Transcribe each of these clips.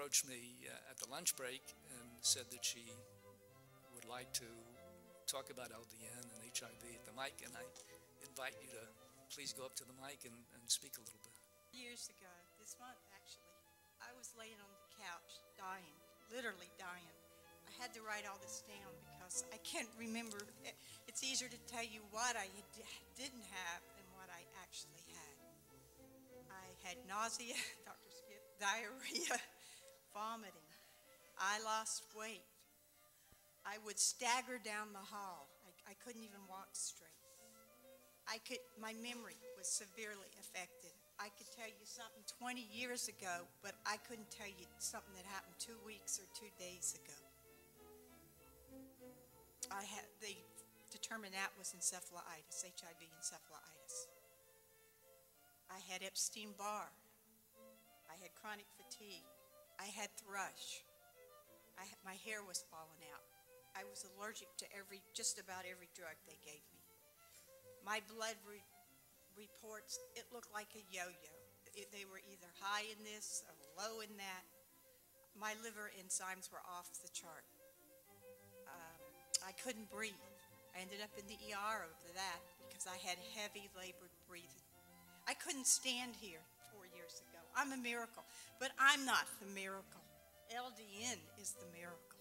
approached me at the lunch break and said that she would like to talk about LDN and HIV at the mic, and I invite you to please go up to the mic and speak a little bit. Years ago, this month actually, I was laying on the couch dying, literally dying. I had to write all this down because I can't remember. It's easier to tell you what I didn't have than what I actually had. I had nausea, Dr. Skip, diarrhea, vomiting. I lost weight. I would stagger down the hall. I couldn't even walk straight. My memory was severely affected. I could tell you something 20 years ago, but I couldn't tell you something that happened 2 weeks or 2 days ago. They determined that was encephalitis, HIV encephalitis. I had Epstein-Barr. I had chronic fatigue. I had thrush. My hair was falling out. I was allergic to just about every drug they gave me. My blood reports, it looked like a yo-yo. They were either high in this or low in that. My liver enzymes were off the chart. I couldn't breathe. I ended up in the ER over that because I had heavy labored breathing. I couldn't stand here 4 years ago. I'm a miracle, but I'm not the miracle. LDN is the miracle.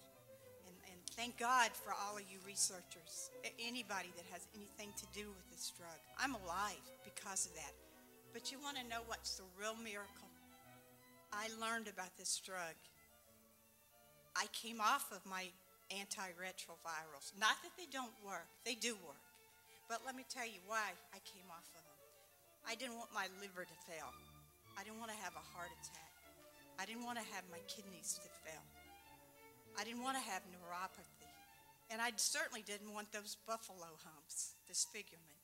And thank God for all of you researchers, anybody that has anything to do with this drug. I'm alive because of that. But you want to know what's the real miracle? I learned about this drug. I came off of my antiretrovirals. Not that they don't work. They do work. But let me tell you why I came off of them. I didn't want my liver to fail. I didn't want to have a heart attack. I didn't want to have my kidneys to fail. I didn't want to have neuropathy. And I certainly didn't want those buffalo humps, disfigurement.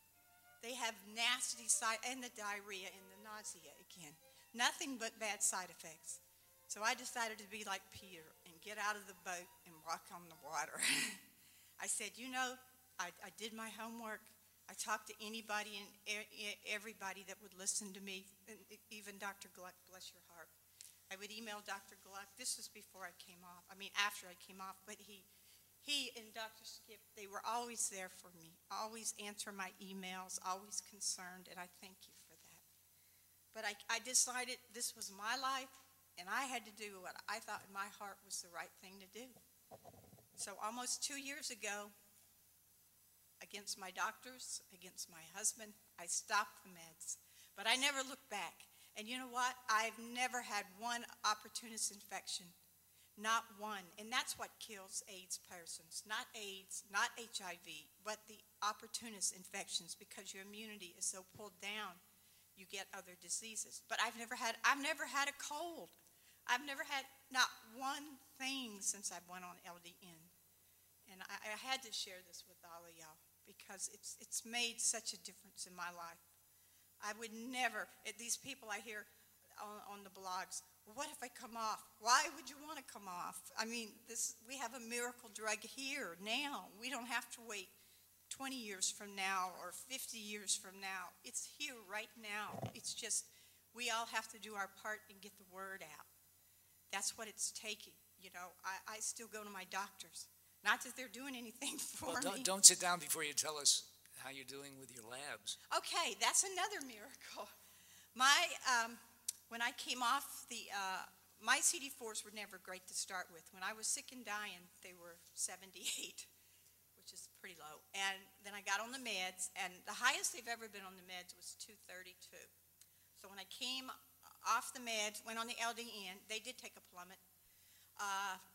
They have nasty and the diarrhea and the nausea again. Nothing but bad side effects. So I decided to be like Peter and get out of the boat and walk on the water. I said, you know, I did my homework. I talked to anybody and everybody that would listen to me, and even Dr. Gluck, bless your heart. I would email Dr. Gluck. This was before I came off. I mean, after I came off. But he and Dr. Skip, they were always there for me, always answer my emails, always concerned, and I thank you for that. But I decided this was my life, and I had to do what I thought in my heart was the right thing to do. So almost 2 years ago, against my doctors, against my husband, I stopped the meds. But I never looked back. And you know what? I've never had one opportunist infection. Not one. And that's what kills AIDS persons. Not AIDS, not HIV, but the opportunist infections, because your immunity is so pulled down, you get other diseases. But I've never had a cold. I've never had not one thing since I went on LDN. And I had to share this with all of y'all because it's made such a difference in my life. I would never, these people I hear on the blogs, what if I come off? Why would you want to come off? I mean, we have a miracle drug here now. We don't have to wait 20 years from now or 50 years from now. It's here right now. It's just, we all have to do our part and get the word out. That's what it's taking. You know, I still go to my doctors. Not that they're doing anything for me. Don't sit down before you tell us how you're doing with your labs. Okay, that's another miracle. When I came off my CD4s were never great to start with. When I was sick and dying, they were 78, which is pretty low. And then I got on the meds, and the highest they've ever been on the meds was 232. So when I came off the meds, went on the LDN, they did take a plummet.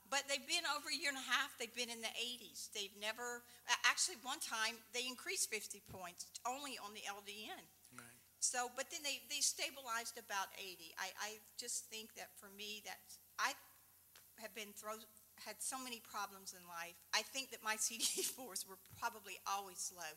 But they've been over a year and a half, they've been in the 80s. They've never, actually one time they increased 50 points only on the LDN. Right. So, but then they stabilized about 80. I just think that for me, that I have had so many problems in life. I think that my CD4s were probably always low.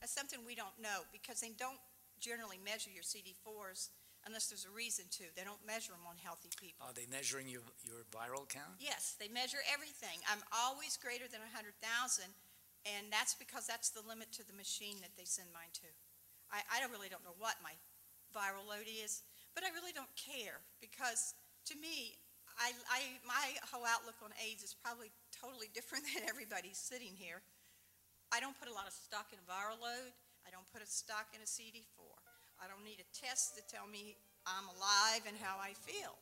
That's something we don't know because they don't generally measure your CD4s unless there's a reason to. They don't measure them on healthy people. Are they measuring your viral count? Yes, they measure everything. I'm always greater than 100,000, and that's because that's the limit to the machine that they send mine to. I really don't know what my viral load is, but I really don't care because to me, my whole outlook on AIDS is probably totally different than everybody's sitting here. I don't put a lot of stock in viral load. I don't put a stock in a CD4. I don't need a test to tell me I'm alive and how I feel.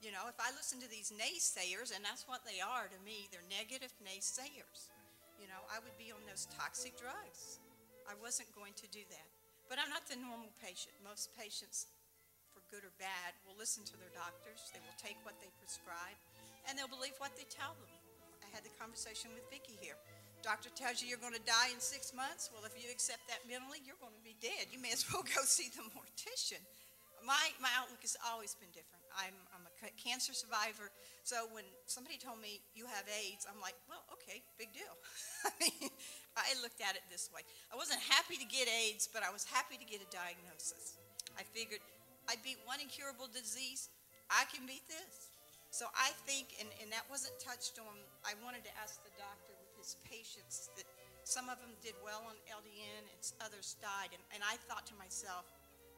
You know, if I listen to these naysayers, and that's what they are to me, they're negative naysayers. You know, I would be on those toxic drugs. I wasn't going to do that. But I'm not the normal patient. Most patients, for good or bad, will listen to their doctors. They will take what they prescribe, and they'll believe what they tell them. I had the conversation with Vicki here. Doctor tells you you're going to die in 6 months. Well, if you accept that mentally, you're going to be dead. You may as well go see the mortician. My outlook has always been different. I'm a cancer survivor, so when somebody told me you have AIDS, I'm like, well, okay, big deal. I mean, I looked at it this way. I wasn't happy to get AIDS, but I was happy to get a diagnosis. I figured I beat one incurable disease, I can beat this. So I think, and that wasn't touched on, I wanted to ask the doctor with his patients that some of them did well on LDN and others died, and I thought to myself,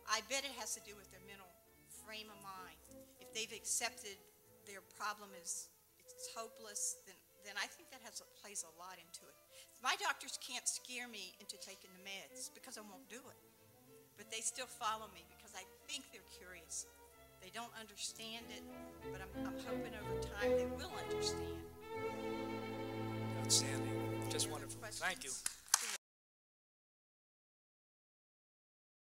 I bet it has to do with their mental frame of mind. If they've accepted their problem is it's hopeless, then I think that plays a lot into it. My doctors can't scare me into taking the meds because I won't do it. But they still follow me because I think they're curious. They don't understand it, but I'm hoping over time they will understand. Outstanding. Just wonderful. Thank you.